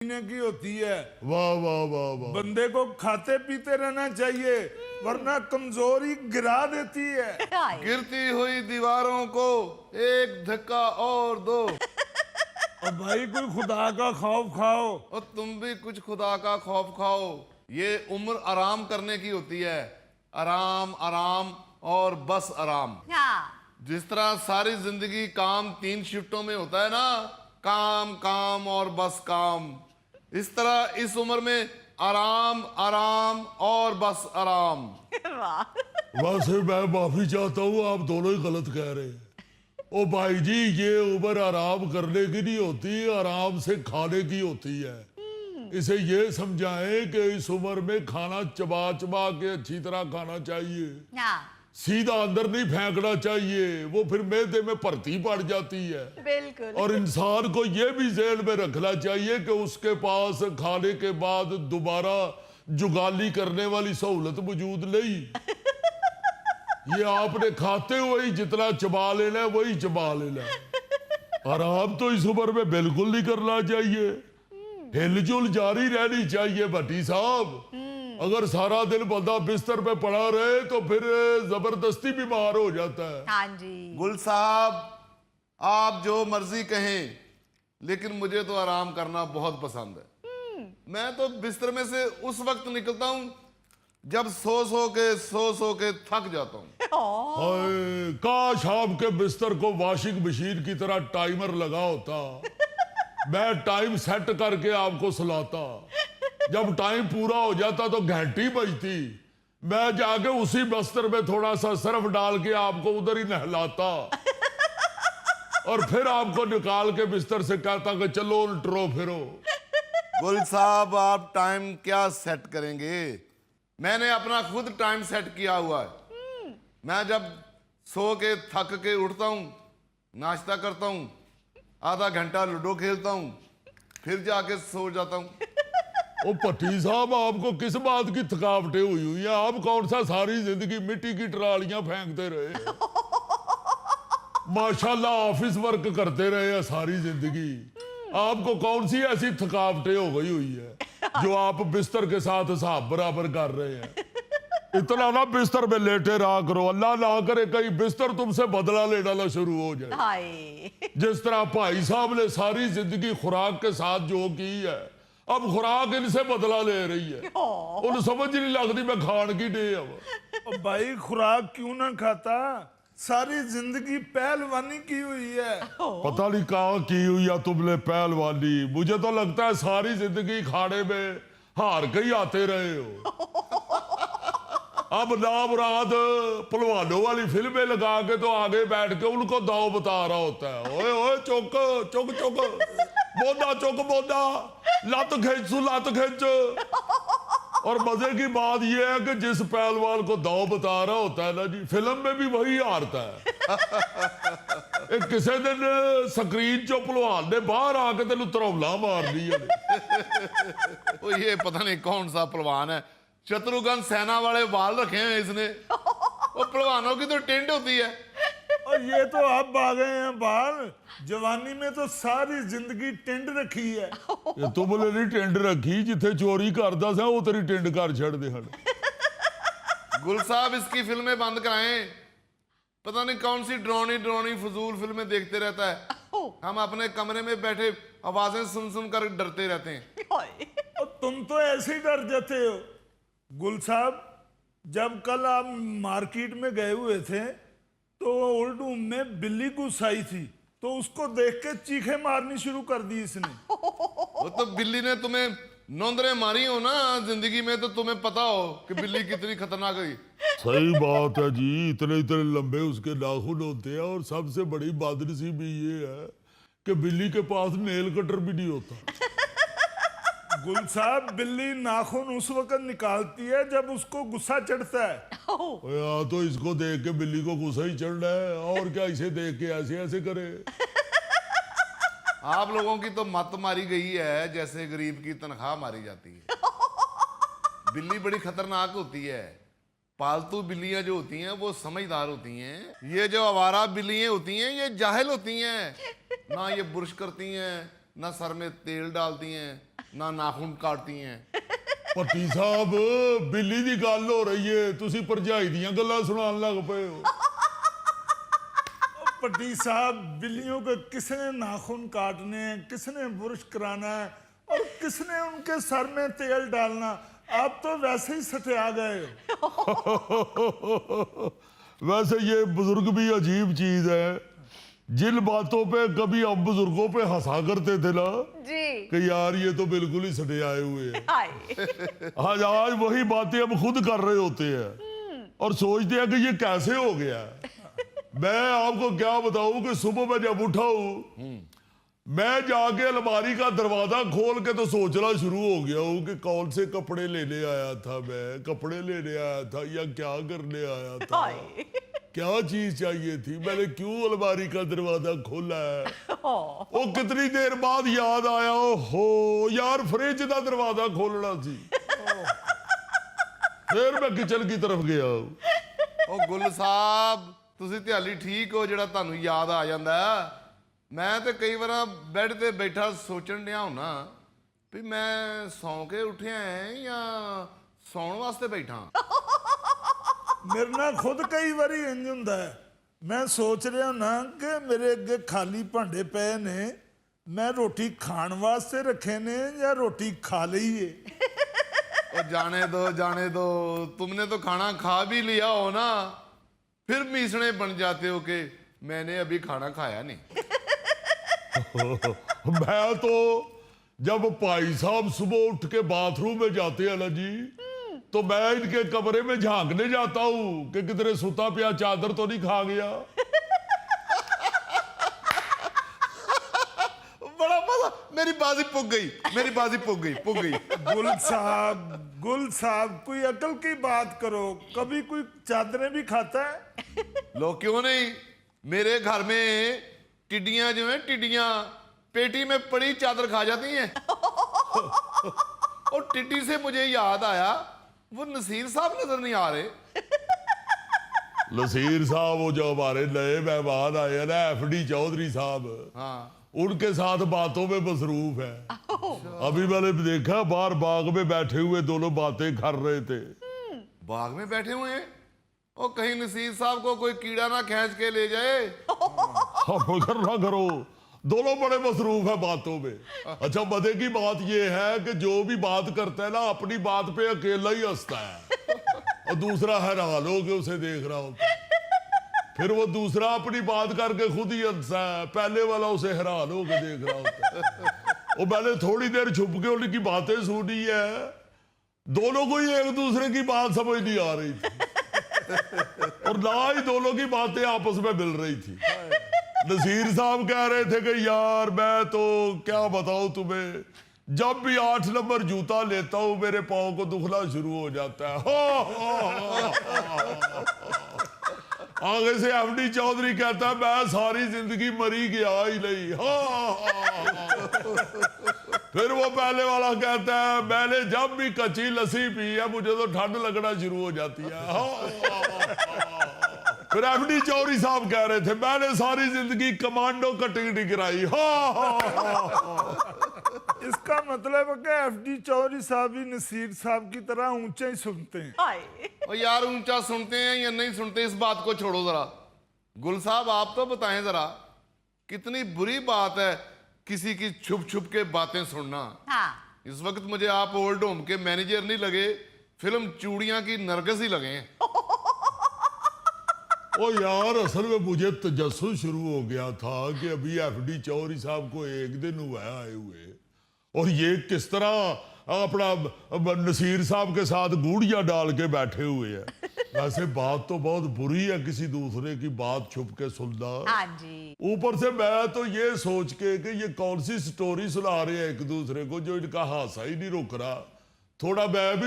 पीने की होती है। वाह वाह वाह वाह। बंदे को खाते पीते रहना चाहिए वरना कमजोरी गिरा देती है। गिरती हुई दीवारों को एक धक्का और दो। और भाई कोई खुदा का खौफ खाओ। और तुम भी कुछ खुदा का खौफ खाओ। ये उम्र आराम करने की होती है। आराम आराम और बस आराम। जिस तरह सारी जिंदगी काम 3 शिफ्टों में होता है ना, काम काम और बस काम, इस तरह इस उम्र में आराम आराम और बस आराम। वैसे मैं माफी चाहता हूँ, आप दोनों ही गलत कह रहे हैं। ओ भाई जी, ये उम्र आराम करने की नहीं होती, आराम से खाने की होती है। इसे ये समझाएं कि इस उम्र में खाना चबा चबा के अच्छी तरह खाना चाहिए, सीधा अंदर नहीं फेंकना चाहिए, वो फिर मैदे में भर्ती पड़ जाती है। बिल्कुल। और इंसान को ये भी ज़हन में रखना चाहिए कि उसके पास खाने के बाद दोबारा जुगाली करने वाली सहूलत मौजूद नहीं। ये आपने खाते हुए ही जितना चबा लेना है वही चबा लेना है। आराम तो इस उम्र में बिल्कुल नहीं करना चाहिए, हिलजुल जारी रहनी चाहिए भट्टी साहब। अगर सारा दिन बंदा बिस्तर पे पड़ा रहे तो फिर जबरदस्ती बीमार हो जाता है। हाँ जी। गुल साहब, आप जो मर्जी कहें, लेकिन मुझे तो आराम करना बहुत पसंद है। मैं तो बिस्तर में से उस वक्त निकलता हूं जब सो के थक जाता हूं। हाय, काश आपके बिस्तर को वॉशिंग मशीन की तरह टाइमर लगा होता। मैं टाइम सेट करके आपको सुलाता, जब टाइम पूरा हो जाता तो घंटी बजती, मैं जाके उसी बिस्तर में थोड़ा सा सर्फ डाल के आपको उधर ही नहलाता और फिर आपको निकाल के बिस्तर से कहता कि चलो उल्टो फिरो। गुल साहब, आप टाइम क्या सेट करेंगे? मैंने अपना खुद टाइम सेट किया हुआ है। मैं जब सो के थक के उठता हूं, नाश्ता करता हूं, आधा घंटा लूडो खेलता हूं, फिर जाके सो जाता हूं। ओ भट्टी साहब, आपको किस बात की थकावटें हुई है? आप कौन सा सारी जिंदगी मिट्टी की ट्रालियां फेंकते रहे? माशाल्लाह ऑफिस वर्क करते रहे हैं सारी जिंदगी। आपको कौन सी ऐसी थकावटें हो गई हुई है जो आप बिस्तर के साथ हिसाब बराबर कर रहे हैं? इतना ना बिस्तर में लेटे रहा करो, अल्लाह ना करे कहीं बिस्तर तुमसे बदला लेना ना शुरू हो जाए। जिस तरह भाई साहब ने सारी जिंदगी खुराक के साथ जो की है, अब खुराक इनसे बदला ले रही है। उन्हें समझ नहीं लगती मैं खान की डे अब। भाई खुराक क्यों ना खाता, सारी जिंदगी पहलवानी की हुई है। पता नहीं कहाँ की हुई है तुमने पहलवानी, मुझे तो लगता है सारी जिंदगी खाने में हार के ही आते रहे हो। अब नाम रात पहलवानों वाली फिल्में लगा के तो आगे बैठ के उनको दाव बता रहा होता है। ओए ओए चुक चुक चुक, बोदा चुक बोदा, लत खिंच लत खिंच। और मजे की बात यह है कि जिस पहलवान को दाव बता रहा होता है ना जी, फिल्म में भी वही हारता है। एक किसी दिन स्क्रीन चो पहलवान ने बाहर आके तेन तरौला मार दी है। ये पता नहीं कौन सा पहलवान है, शत्रुघ्न सेना वाले बाल रखे हैं इसने। वो पहलवानों की तो टेंट होती है। और ये तो अब आ गए हैं बाल, जवानी में तो सारी जिंदगी टेंट रखी है। ये तुमने नहीं टेंट रखी, जिथे चोरी करदा सा वो तेरी टेंट कर छड़ दे हन। गुल साहब, इसकी फिल्में बंद कराएं। पता नहीं कौन सी ड्रोनी ड्रोनी फजूल फिल्में देखते रहता है। हम अपने कमरे में बैठे आवाजें सुन सुन कर डरते रहते हैं। और तुम तो ऐसे ही डर जाते हो। गुल साहब, जब कल आप मार्केट में गए हुए थे तो ओल्ड रूम में बिल्ली घुस आई थी, तो उसको देख के चीखे मारनी शुरू कर दी इसने। वो तो बिल्ली ने तुम्हें नौंदरे मारी हो ना जिंदगी में, तो तुम्हें पता हो कि बिल्ली कितनी खतरनाक है। सही बात है जी, इतने इतने लंबे उसके नाखून होते हैं। और सबसे बड़ी बदनसीबी ये है कि बिल्ली के पास नेल कटर भी नहीं होता। गुल साहब, बिल्ली नाखून उस वक्त निकालती है जब उसको गुस्सा चढ़ता है। यार तो इसको देख के बिल्ली को गुस्सा ही चढ़ रहा है, और क्या इसे देख के ऐसे ऐसे करे। आप लोगों की तो मत मारी गई है जैसे गरीब की तनख्वाह मारी जाती है। बिल्ली बड़ी खतरनाक होती है। पालतू बिल्लियां जो होती हैं वो समझदार होती हैं। ये जो आवारा बिल्लियां होती हैं ये जाहिल होती हैं। ना ये बुर्श करती हैं, ना सर में तेल डालती हैं, ना नाखून काटती हैं। ਭੱਟੀ ਸਾਹਿਬ ਬਿੱਲੀ ਦੀ ਗੱਲ ਹੋ ਰਹੀ ਏ, ਤੁਸੀਂ ਭਰਜਾਈ ਦੀਆਂ ਗੱਲਾਂ ਸੁਣਾਉਣ ਲੱਗ ਪਏ ਹੋ। पट्टी साहब, बिल्लियों के किसने नाखून काटने हैं, किसने ब्रश कराना है और किसने उनके सर में तेल डालना। आप तो वैसे ही सटिया गए हो। वैसे ये बुजुर्ग भी अजीब चीज है, जिन बातों पे कभी हम बुजुर्गों पे हंसा करते थे ना जी कि यार ये तो बिल्कुल ही सटे आए हुए हैं, हाय आज वही बातें हम खुद कर रहे होते हैं और सोचते हैं कि ये कैसे हो गया। मैं आपको क्या बताऊं कि सुबह में जब उठा हूं, मैं जाके अलमारी का दरवाजा खोल के तो सोचना शुरू हो गया हूं कि कौन से कपड़े लेने आया था, मैं कपड़े लेने आया था या क्या करने आया था, हाय क्या चीज चाहिए थी, मैंने क्यों अलमारी का दरवाजा खोला है। वो कितनी देर बाद याद आया, हो यार फ्रिज का दरवाजा खोलना सी। फिर मैं किचन की तरफ गया। ਉਹ ਗੁੱਲ ਸਾਹਿਬ, ਤੁਸੀਂ ਧਿਆਲੀ ਠੀਕ ਹੋ ਜਿਹੜਾ ਤੁਹਾਨੂੰ ਯਾਦ ਆ ਜਾਂਦਾ ਹੈ। ਮੈਂ ਤੇ ਕਈ ਵਾਰ ਬੈੱਡ ਤੇ ਬੈਠਾ ਸੋਚਣ ਡਿਆ ਹੁੰਨਾ ਵੀ ਮੈਂ ਸੌਂ ਕੇ ਉੱਠਿਆ ਐ ਜਾਂ ਸੌਣ ਵਾਸਤੇ ਬੈਠਾ। मेरे ना खुद कई बार इंज हुंदा है, मैं सोच रहा ना कि मेरे अगे खाली भांडे पे ने, मैं रोटी खाण वास्ते रखे ने या रोटी खा ली है। और जाने दो, तुमने तो खाना खा भी लिया हो ना, फिर मीसने बन जाते हो कि मैंने अभी खाना खाया नहीं। मैं तो जब भाई साहब सुबह उठ के बाथरूम में जाते हैं ना जी, तो मैं इनके कमरे में झांकने जाता हूं कि किधरे सुता पिया चादर तो नहीं खा गया। बड़ा मजा, मेरी बाजी पुग गई। गुल साहब कोई अकल की बात करो, कभी कोई चादरें भी खाता है। लो क्यों नहीं, मेरे घर में टिड्डियां जो हैं, टिड्डियां पेटी में पड़ी चादर खा जाती हैं। और टिड्डी से मुझे याद आया, वो नसीर साहब नजर नहीं आ रहे। नसीर साहब वो जो हमारे नए मेहमान आए हैं ना, FD चौधरी साहब, हाँ, उनके साथ बातों में मसरूफ है। अभी मैंने देखा बाहर बाग में बैठे हुए दोनों बातें कर रहे थे। बाग में बैठे हुए हैं, और कहीं नसीर साहब को कोई कीड़ा ना खींच के ले जाए। आप फिक्र ना करो, दोनों बड़े मसरूफ है बातों में। अच्छा, मजे की बात यह है कि जो भी बात करता है ना, अपनी बात पे अकेला ही हंसता है और दूसरा हैरान हो के उसे देख रहा होता है। फिर वो दूसरा अपनी बात करके खुद ही हंसता है, पहले वाला उसे हैरान हो के देख रहा होता है। और मैंने थोड़ी देर छुप के उनकी बातें सुनी है, दोनों को ही एक दूसरे की बात समझ नहीं आ रही थी और ना ही दोनों की बातें आपस में मिल रही थी। नसीर साहब कह रहे थे कि यार मैं तो क्या बताऊं तुम्हें, जब भी 8 नंबर जूता लेता हूं मेरे पाँव को दुखना शुरू हो जाता है। आगे से FD चौधरी कहता है मैं सारी जिंदगी मरी गया ही नहीं। फिर वो पहले वाला कहता है मैंने जब भी कच्ची लस्सी पी है मुझे तो ठंड लगना शुरू हो जाती है। फिर FD चौधरी साहब कह रहे थे मैंने सारी जिंदगी कमांडो कटिंग नहीं कराई। इसका मतलब है कि FD चौधरी साहब भी नसीर साहब की तरह ऊंचा ही सुनते हैं। हाय और यार ऊंचा सुनते हैं या नहीं सुनते, इस बात को छोड़ो जरा। गुल साहब आप तो बताएं जरा, कितनी बुरी बात है किसी की छुप छुप के बातें सुनना। हाँ इस वक्त मुझे आप ओल्ड होम के मैनेजर नहीं लगे, फिल्म चूड़ियां की नरगिस ही लगे हैं। ओ यार, असल में मुझे तजस्सुस शुरू हो गया था कि अभी FD चौधरी साहब को एक दिन हुआ है आए हुए, और ये किस तरह अपना नसीर साहब के साथ गूढ़ियां डाल के बैठे हुए हैं। वैसे बात तो बहुत बुरी है किसी दूसरे की बात छुप के सुनना। हाँ जी, ऊपर से मैं तो ये सोच के कि ये कौन सी स्टोरी सुना रहे हैं एक दूसरे को जो इनका हासा ही नहीं रुक रहा, थोड़ा मैं भी